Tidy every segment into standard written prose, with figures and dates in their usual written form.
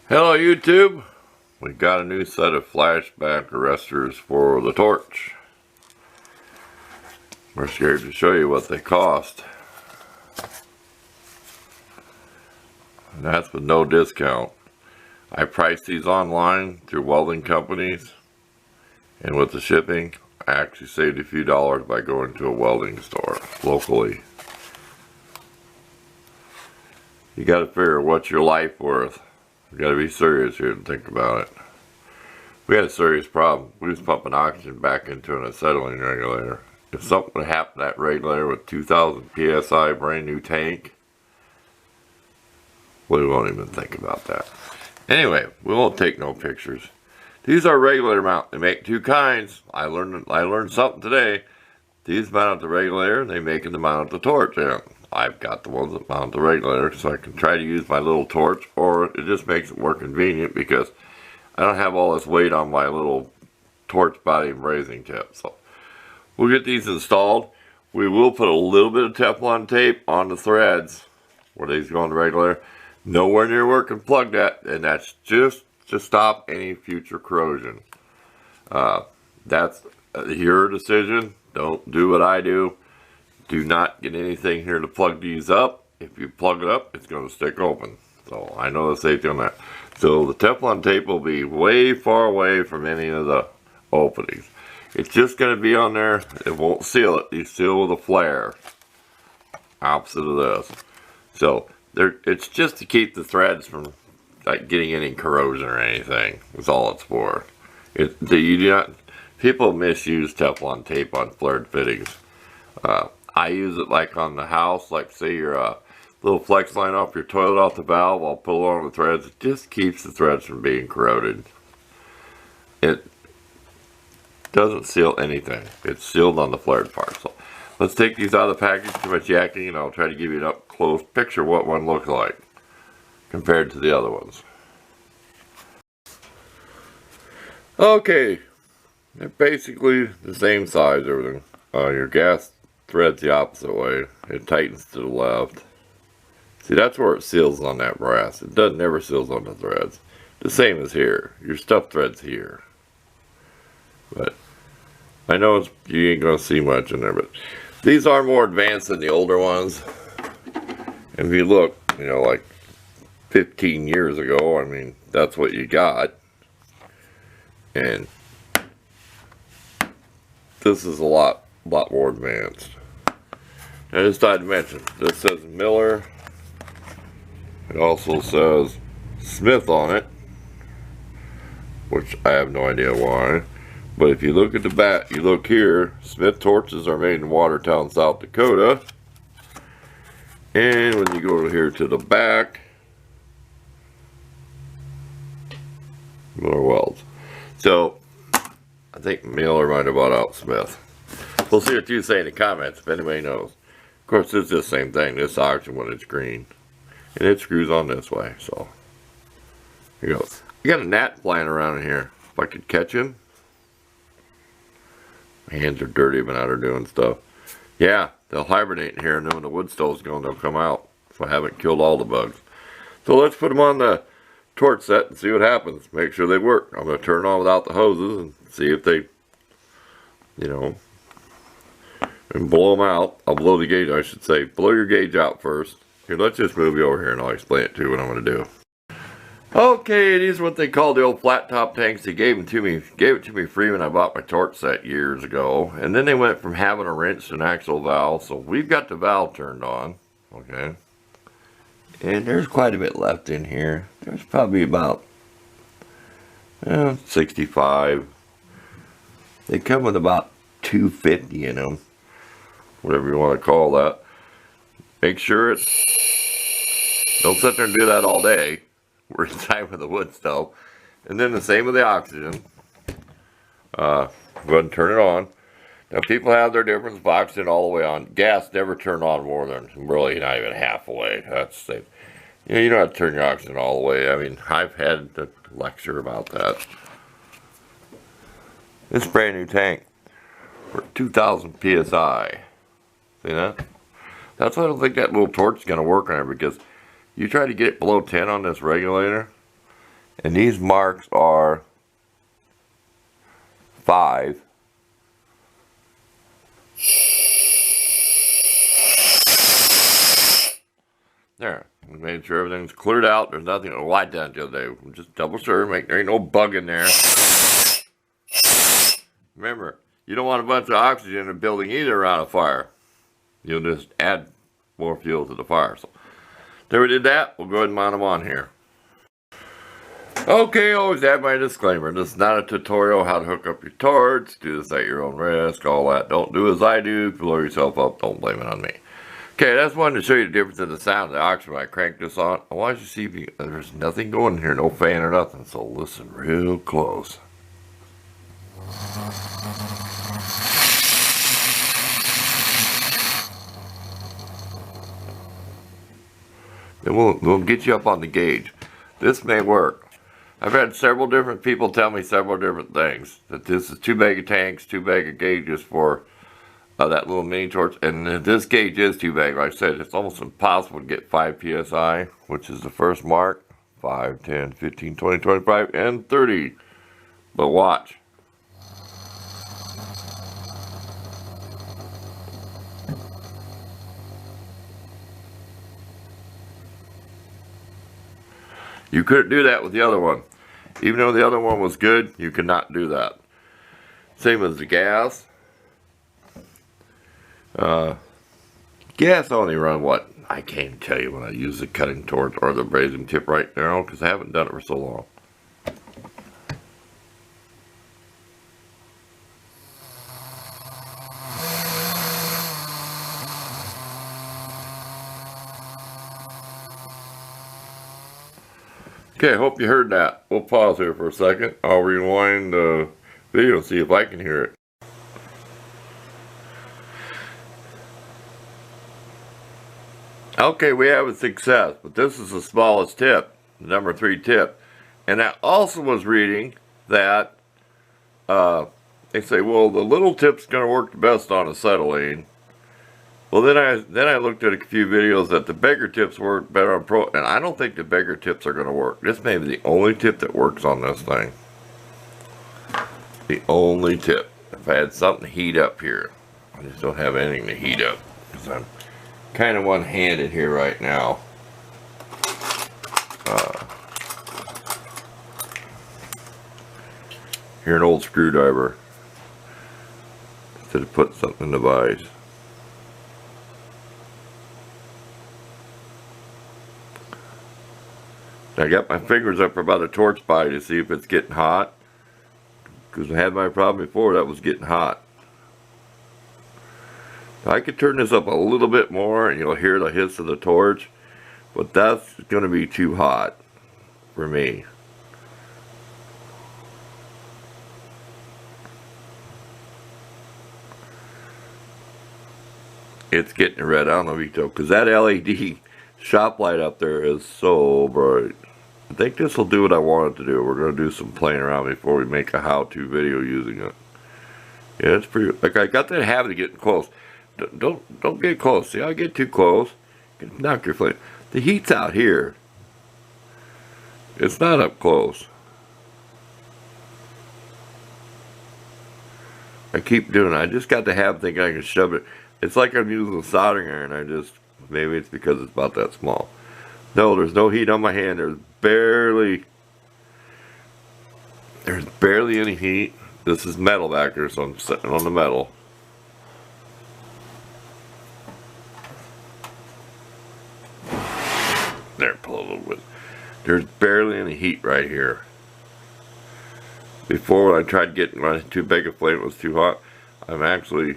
Hello YouTube, we got a new set of flashback arrestors for the torch. We're scared to show you what they cost. And that's with no discount. I priced these online through welding companies, and with the shipping I actually saved a few dollars by going to a welding store locally. You gotta figure what's your life worth. We gotta be serious here and think about it. We had a serious problem. We was pumping oxygen back into an acetylene regulator. If something would happen to that regulator with 2,000 PSI brand new tank, we won't even think about that. Anyway, we won't take no pictures. These are regulator mount. They make two kinds. I learned something today. These mount the regulator, they make them mount the torch. Yeah. I've got the ones that mount the regulator, so I can try to use my little torch, or it just makes it more convenient because I don't have all this weight on my little torch body and brazing tip. So we'll get these installed. We will put a little bit of Teflon tape on the threads where these go on the regulator. Nowhere near where it can plug that, and that's just to stop any future corrosion. That's your decision. Don't do what I do. Do not get anything here to plug these up. If you plug it up, it's going to stick open. So I know the safety on that. So the Teflon tape will be way far away from any of the openings. It's just going to be on there. It won't seal it. You seal with a flare. Opposite of this. So it's just to keep the threads from like getting any corrosion or anything. That's all it's for. You do not. People misuse Teflon tape on flared fittings. I use it like on the house, like say your little flex line off your toilet off the valve, I'll pull along the threads. It just keeps the threads from being corroded. It doesn't seal anything. It's sealed on the flared part. So let's take these out of the package, too much yakking, and I'll try to give you an up close picture of what one looks like compared to the other ones. Okay, they're basically the same size, everything. Your gas thread's the opposite way. It tightens to the left. See, that's where it seals on that brass. It doesn't never seals on the threads. The same as here. Your stuff thread's here. But I know you ain't gonna see much in there, but these are more advanced than the older ones. And if you look, you know, like 15 years ago, I mean, that's what you got. And this is a lot more advanced. I just thought to mention, this says Miller. It also says Smith on it, which I have no idea why. But if you look at the back, you look here, Smith torches are made in Watertown, South Dakota. And when you go here to the back, Miller welds. So I think Miller might have bought out Smith. We'll see what you say in the comments if anybody knows. Of course, it's the same thing. This oxygen when it's green. And it screws on this way. So, here goes. You got a gnat flying around in here. If I could catch him. My hands are dirty. I've been out there doing stuff. Yeah, they'll hibernate in here, and then when the wood stove's going, they'll come out. If I haven't killed all the bugs. So let's put them on the torch set and see what happens. Make sure they work. I'm going to turn it on without the hoses and see if they, you know, and blow them out. I'll blow the gauge, I should say. Blow your gauge out first. Here, let's just move you over here and I'll explain it to you what I'm going to do. Okay, these are what they call the old flat top tanks. They gave it to me free when I bought my torch set years ago. And then they went from having a wrench to an actual valve. So we've got the valve turned on. Okay. And there's quite a bit left in here. There's probably about 65. They come with about 250 in them. Whatever you want to call that. Make sure it's... Don't sit there and do that all day. We're inside with the wood stove. And then the same with the oxygen. Go ahead and turn it on. Now people have their difference of oxygen all the way on. Gas never turn on more than really not even half away. That's safe. You know, you don't have to turn your oxygen all the way. I mean, I've had a lecture about that. This brand new tank for 2,000 PSI. See that? That's why I don't think that little torch is going to work on it, because you try to get it below 10 on this regulator, And these marks are 5. There. We made sure everything's cleared out. There's nothing to light down the other day. Just double sure, make there ain't no bug in there. Remember, you don't want a bunch of oxygen in a building either around a fire. You'll just add more fuel to the fire. So, there we did that. We'll go ahead and mount them on here. Okay, always add my disclaimer. This is not a tutorial how to hook up your torch. Do this at your own risk, all that. Don't do as I do. Blow yourself up. Don't blame it on me. Okay, I just wanted to show you the difference in the sound of the oxygen when I crank this on. I want you to see if you, there's nothing going here, no fan or nothing. So listen real close. Then we'll get you up on the gauge. This may work. I've had several different people tell me several different things. That this is too big of tanks, too big of gauges for that little mini torch. And this gauge is too big. Like I said, it's almost impossible to get 5 psi, which is the first mark. 5, 10, 15, 20, 25, and 30. But watch. You couldn't do that with the other one. Even though the other one was good, you could not do that. Same as the gas. Gas only run what? I can't even tell you when I use the cutting torch or the brazing tip right now because I haven't done it for so long. Okay, I hope you heard that. We'll pause here for a second. I'll rewind the video and see if I can hear it. Okay, we have a success, but this is the smallest tip, the number 3 tip. And I also was reading that they say, well, the little tip's going to work the best on acetylene. Well, then I looked at a few videos that the bigger tips work better on pro, and I don't think the bigger tips are going to work. This may be the only tip that works on this thing. The only tip. If I had something to heat up here, I just don't have anything to heat up because I'm kind of one-handed here right now. Here, an old screwdriver instead of putting something in the vise. I got my fingers up about a torch body to see if it's getting hot. Because I had my problem before that was getting hot. I could turn this up a little bit more and you'll hear the hiss of the torch. But that's going to be too hot for me. It's getting red. I don't know if you can tell. Because that LED shop light up there is so bright. I think this will do what I want it to do. We're going to do some playing around before we make a how-to video using it. Yeah, it's pretty. Like I got that habit of getting close. Don't get close. See, I get too close, you can knock your flame. The heat's out here. It's not up close. I keep doing it. I just got the habit thinking I can shove it. It's like I'm using a soldering iron. Maybe it's because it's about that small. No, there's no heat on my hand. There's barely any heat. This is metal back here, so I'm sitting on the metal. There, pull a little bit. There's barely any heat right here. Before, when I tried getting my too big a flame, it was too hot. I'm actually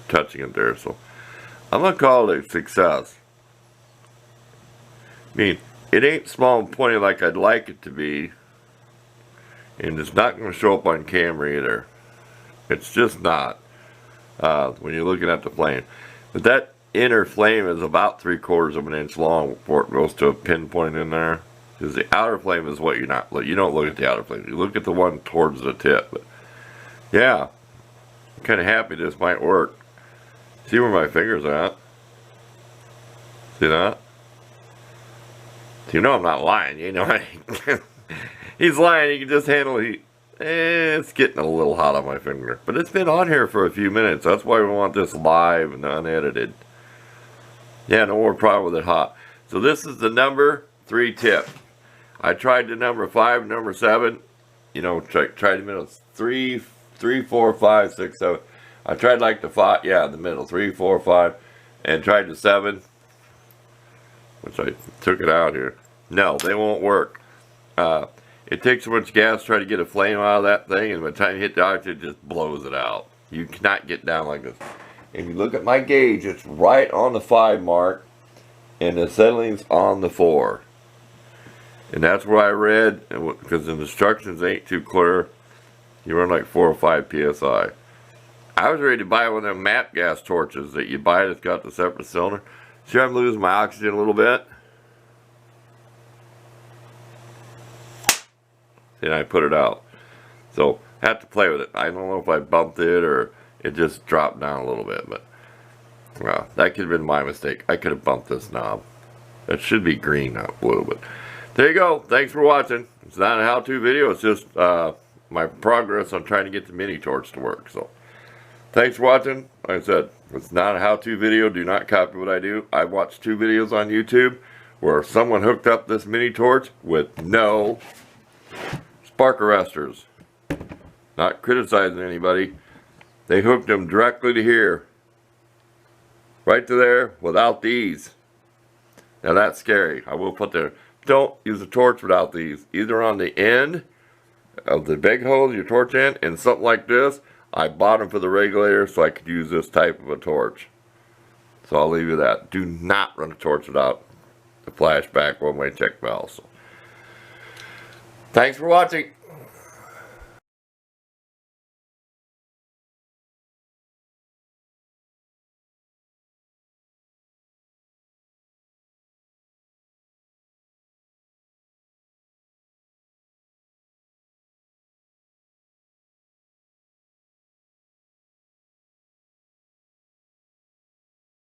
touching it there, so I'm gonna call it a success. I mean, it ain't small and pointy like I'd like it to be, and it's not going to show up on camera either. It's just not when you're looking at the flame. But that inner flame is about 3/4 of an inch long before it goes to a pinpoint in there. Because the outer flame is what you don't look at the outer flame. You look at the one towards the tip. But yeah, I'm kind of happy this might work. See where my finger's at? See that? You know I'm not lying. You know, he's lying. He can just handle heat. It's getting a little hot on my finger. But it's been on here for a few minutes. That's why we want this live and unedited. Yeah, no more problem with it hot. So this is the number 3 tip. I tried the number 5, number 7. You know, tried the middle. 3, 4, 5, 6, 7. I tried like the 5, yeah, the middle. 3, 4, 5. And tried the 7. Which I took it out here. No, they won't work. It takes so much gas to try to get a flame out of that thing, and by the time you hit the oxygen, it just blows it out. You cannot get down like this. If you look at my gauge, it's right on the 5 mark, and the settling's on the 4. And that's where I read, because the instructions ain't too clear. You run like 4 or 5 psi. I was ready to buy one of them map gas torches that you buy that's got the separate cylinder. See, I'm losing my oxygen a little bit. And I put it out. So, I have to play with it. I don't know if I bumped it or it just dropped down a little bit, but well, that could have been my mistake. I could have bumped this knob. It should be green, not blue, but there you go. Thanks for watching. It's not a how-to video. It's just my progress on trying to get the mini torch to work. So, thanks for watching. Like I said, it's not a how-to video. Do not copy what I do. I've watched 2 videos on YouTube where someone hooked up this mini torch with no spark arrestors. Not criticizing anybody. They hooked them directly to here. Right to there without these. Now that's scary. I will put there. Don't use a torch without these. Either on the end of the big hose, your torch end, and something like this. I bought them for the regulator so I could use this type of a torch. So I'll leave you that. Do not run a torch without the flashback one-way check valve. So, thanks for watching.